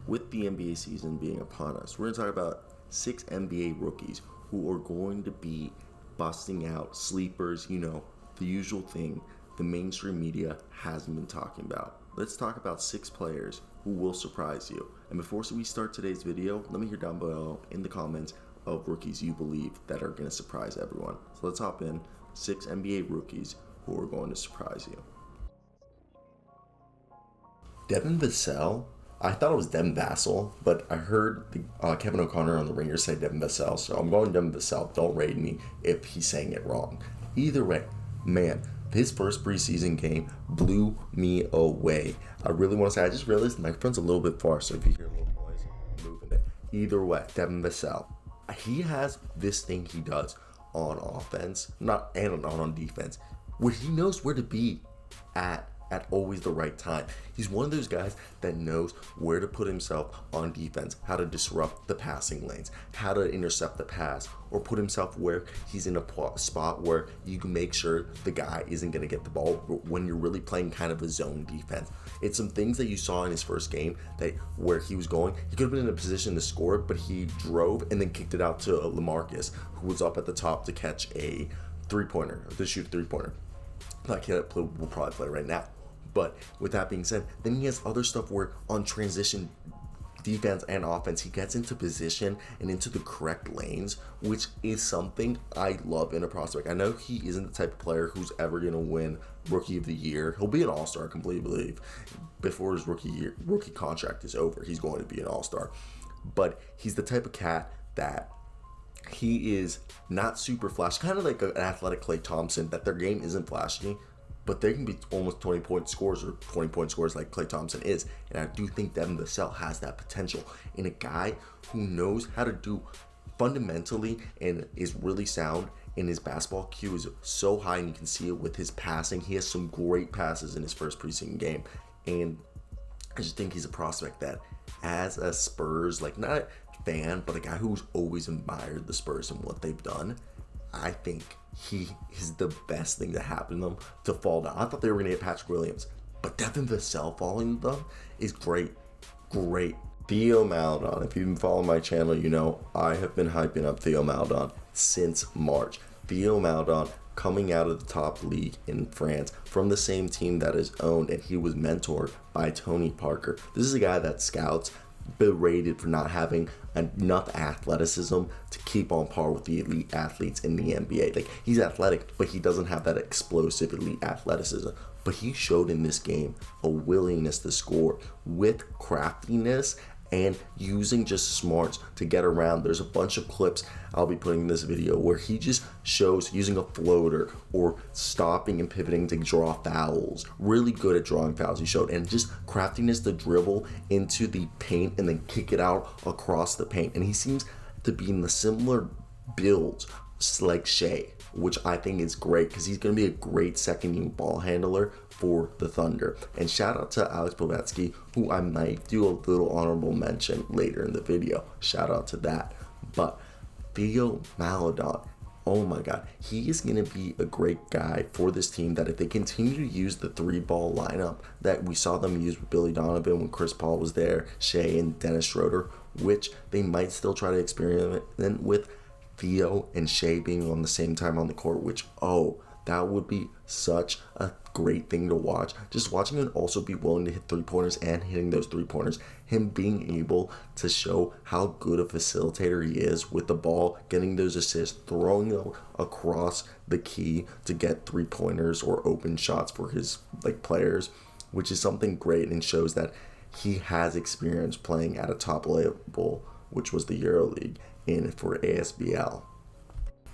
with the NBA season being upon us, we're going to talk about 6 NBA rookies who are going to be busting out, sleepers, the usual thing the mainstream media hasn't been talking about. Let's talk about 6 players who will surprise you. And before we start today's video, let me hear down below in the comments of rookies you believe that are going to surprise everyone. So let's hop in. 6 NBA rookies who are going to surprise you. Devin Vassell. I thought it was Devin Vassell, but I heard Kevin O'Connor on the Ringer say Devin Vassell, so I'm going Devin Vassell. Don't rate me if he's saying it wrong. Either way, man, his first preseason game blew me away. I really want to say, I just realized the microphone's a little bit far, so if you hear a little noise, I'm moving it. Either way, Devin Vassell. He has this thing he does on offense, not on defense, where he knows where to be at always the right time. He's one of those guys that knows where to put himself on defense, how to disrupt the passing lanes, how to intercept the pass, or put himself where he's in a spot where you can make sure the guy isn't going to get the ball when you're really playing kind of a zone defense. It's some things that you saw in his first game that where he was going, he could have been in a position to score it, but he drove and then kicked it out to LaMarcus, who was up at the top to catch a three-pointer, to shoot a three-pointer. Like he'll probably play right now. But with that being said, then he has other stuff where on transition defense and offense, he gets into position and into the correct lanes, which is something I love in a prospect. I know he isn't the type of player who's ever going to win Rookie of the Year. He'll be an All-Star, I completely believe. Before his rookie contract is over, he's going to be an All-Star. But he's the type of cat that he is not super flashy, kind of like an athletic Klay Thompson, that their game isn't flashy, but they can be almost 20-point scores or 20-point scores like Klay Thompson is. And I do think Devin Vassell has that potential in a guy who knows how to do fundamentally and is really sound in his basketball IQ is so high, and you can see it with his passing. He has some great passes in his first preseason game. And I just think he's a prospect that, as a Spurs, like not a fan, but a guy who's always admired the Spurs and what they've done, I think he is the best thing to happen to them to fall down. I thought they were going to get Patrick Williams, but Devin Vassell falling to them is great. Theo Maledon. If you've been following my channel, you know I have been hyping up Theo Maledon since March. Theo Maledon coming out of the top league in France from the same team that is owned, and he was mentored by Tony Parker. This is a guy that scouts berated for not having enough athleticism to keep on par with the elite athletes in the NBA. Like, he's athletic, but he doesn't have that explosive elite athleticism. But he showed in this game a willingness to score with craftiness and using just smarts to get around. There's a bunch of clips I'll be putting in this video where he just shows using a floater or stopping and pivoting to draw fouls. Really good at drawing fouls, he showed, and just craftiness to dribble into the paint and then kick it out across the paint. And he seems to be in the similar builds like Shea, which I think is great because he's going to be a great second unit ball handler for the Thunder. And shout out to Alex Povetsky, who I might do a little honorable mention later in the video. Shout out to that. But Theo Maledon, oh my God, he is going to be a great guy for this team, that if they continue to use the 3-ball lineup that we saw them use with Billy Donovan when Chris Paul was there, Shea and Dennis Schroeder, which they might still try to experiment with Theo and Shea being on the same time on the court, which, that would be such a great thing to watch. Just watching him also be willing to hit 3-pointers and hitting those 3-pointers. Him being able to show how good a facilitator he is with the ball, getting those assists, throwing them across the key to get 3-pointers or open shots for his players, which is something great and shows that he has experience playing at a top level, which was the EuroLeague, in for ASBL.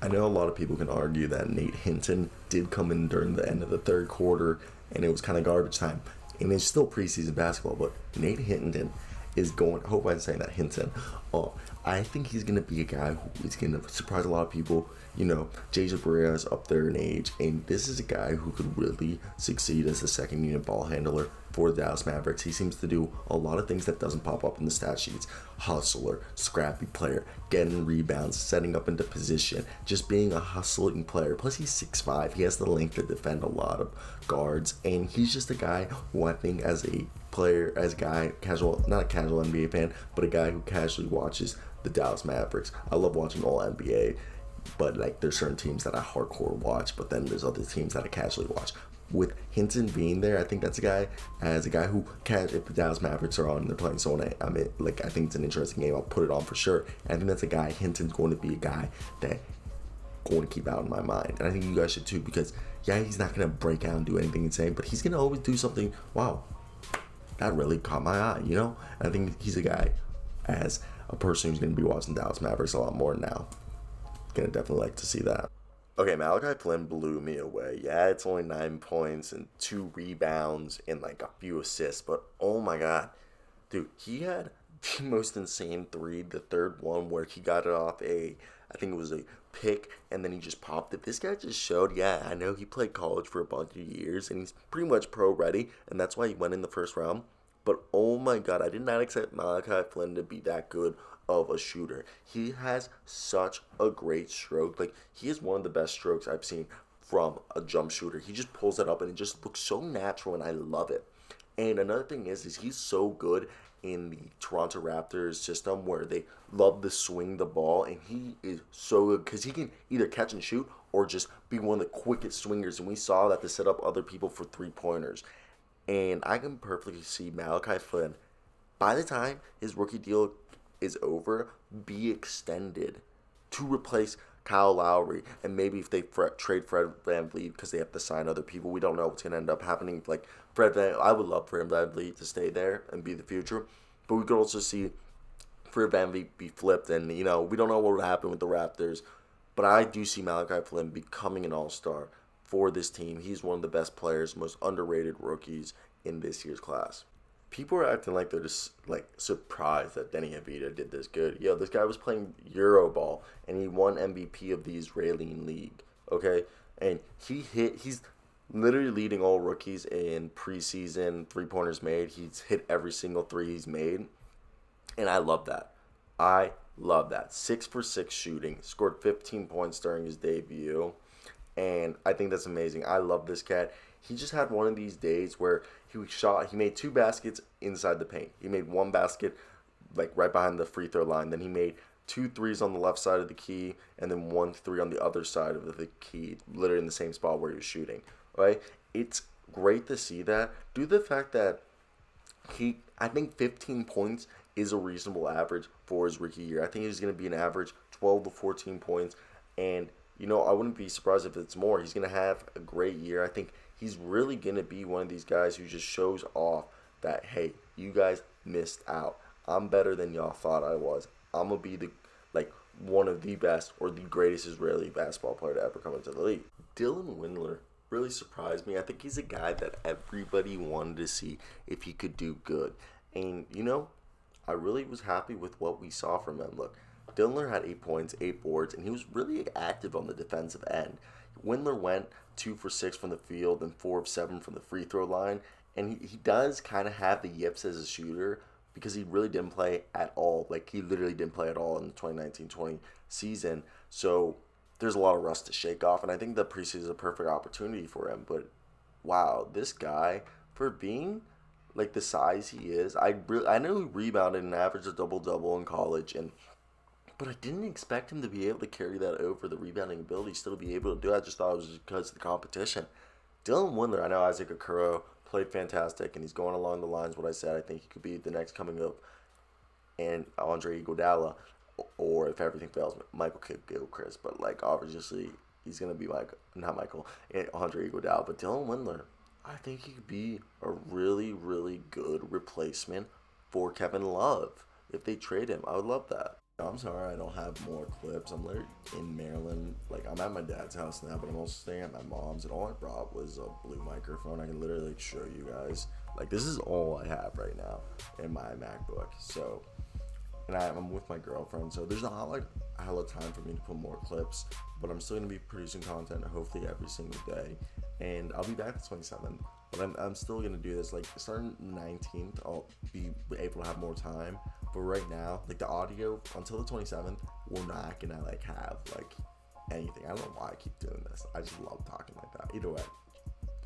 I know a lot of people can argue that Nate Hinton did come in during the end of the third quarter and it was kind of garbage time. And it's still preseason basketball, but Nate Hinton is going, I hope I'm saying that, Hinton. I think he's going to be a guy who is going to surprise a lot of people. You know, Jay Barea is up there in age, and this is a guy who could really succeed as a second unit ball handler for the Dallas Mavericks. He seems to do a lot of things that doesn't pop up in the stat sheets. Hustler, scrappy player, getting rebounds, setting up into position, just being a hustling player. Plus he's 6'5". He has the length to defend a lot of guards, and he's just a guy who I think as a player, as a guy, casual, not a casual NBA fan, but a guy who casually watches the Dallas Mavericks. I love watching all NBA, but like there's certain teams that I hardcore watch, but then there's other teams that I casually watch. With Hinton being there, I think that's a guy, who can, if the Dallas Mavericks are on and they're playing someone, I mean, like, I think it's an interesting game. I'll put it on for sure. And I think that's a guy, Hinton's going to be a guy that going to keep out in my mind. And I think you guys should too, because yeah, he's not going to break out and do anything insane, but he's going to always do something, wow, that really caught my eye, you know? And I think he's a guy, as a person who's going to be watching Dallas Mavericks a lot more now, going to definitely like to see that. Okay, Malachi Flynn blew me away. Yeah, it's only 9 points and 2 rebounds and like a few assists, but oh my god, dude, he had the most insane three. The third one where he got it off I think it was a pick, and then he just popped it. This guy just showed, yeah, I know he played college for a bunch of years, and he's pretty much pro ready, and that's why he went in the first round. But oh my god, I did not expect Malachi Flynn to be that good of a shooter. He has such a great stroke. Like, he is one of the best strokes I've seen from a jump shooter. He just pulls it up and it just looks so natural, and I love it. And another thing is he's so good in the Toronto Raptors system where they love to swing the ball, and he is so good because he can either catch and shoot or just be one of the quickest swingers, and we saw that to set up other people for three-pointers. And I can perfectly see Malachi Flynn, by the time his rookie deal is over, be extended to replace Kyle Lowry, and maybe if they trade Fred VanVleet because they have to sign other people, we don't know what's going to end up happening. Like I would love Fred VanVleet to stay there and be the future, but we could also see Fred VanVleet be flipped, and we don't know what will happen with the Raptors. But I do see Malachi Flynn becoming an all-star for this team. He's one of the best players, most underrated rookies in this year's class. People are acting like they're just surprised that Denny Avdija did this good. Yo, this guy was playing Euroball and he won MVP of the Israeli league. Okay, and he's literally leading all rookies in preseason 3-pointers made. He's hit every single 3 he's made, and I love that. 6 for 6 shooting, scored 15 points during his debut, and I think that's amazing. I love this cat. He just had one of these days where he made 2 baskets inside the paint. He made 1 basket right behind the free throw line. Then he made 2 threes on the left side of the key, and then 1 3 on the other side of the key, literally in the same spot where he was shooting. Right? It's great to see that. Due to the fact that I think 15 points is a reasonable average for his rookie year. I think he's going to be an average 12 to 14 points, and I wouldn't be surprised if it's more. He's going to have a great year. I think he's really going to be one of these guys who just shows off that, hey, you guys missed out. I'm better than y'all thought I was. I'm going to be one of the best or the greatest Israeli basketball player to ever come into the league. Dylan Windler really surprised me. I think he's a guy that everybody wanted to see if he could do good. And, I really was happy with what we saw from him. Look, Dillner had 8 points, 8 boards, and he was really active on the defensive end. Windler went 2 for 6 from the field and 4 of 7 from the free throw line. And he does kind of have the yips as a shooter because he really didn't play at all. He literally didn't play at all in the 2019-20 season. So there's a lot of rust to shake off, and I think the preseason is a perfect opportunity for him. But wow, this guy, for being the size he is, I know he rebounded and averaged a double-double in college, but I didn't expect him to be able to carry that over the rebounding ability, still be able to do it. I just thought it was just because of the competition. Dylan Windler, I know Isaac Okoro played fantastic, and he's going along the lines of what I said. I think he could be the next coming up, and Andre Iguodala, or if everything fails, Michael Gilchrist. But obviously he's gonna be Andre Iguodala. But Dylan Windler, I think he could be a really, really good replacement for Kevin Love if they trade him. I would love that. I'm sorry I don't have more clips. I'm literally in Maryland. I'm at my dad's house now, but I'm also staying at my mom's, and all I brought was a blue microphone. I can literally show you guys. This is all I have right now in my MacBook. So, and I'm with my girlfriend, so there's not a hell of time for me to put more clips, but I'm still going to be producing content hopefully every single day, and I'll be back the 27th But I'm still gonna do this. Like starting 19th, I'll be able to have more time. But right now, like the audio until the 27th, we're not gonna like have like anything. I don't know why I keep doing this. I just love talking like that. Either way,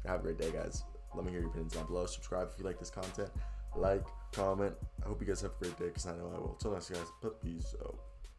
have a great day, guys. Let me hear your opinions down below. Subscribe if you like this content. Like, comment. I hope you guys have a great day, because I know I will. Till next, guys. Peace out.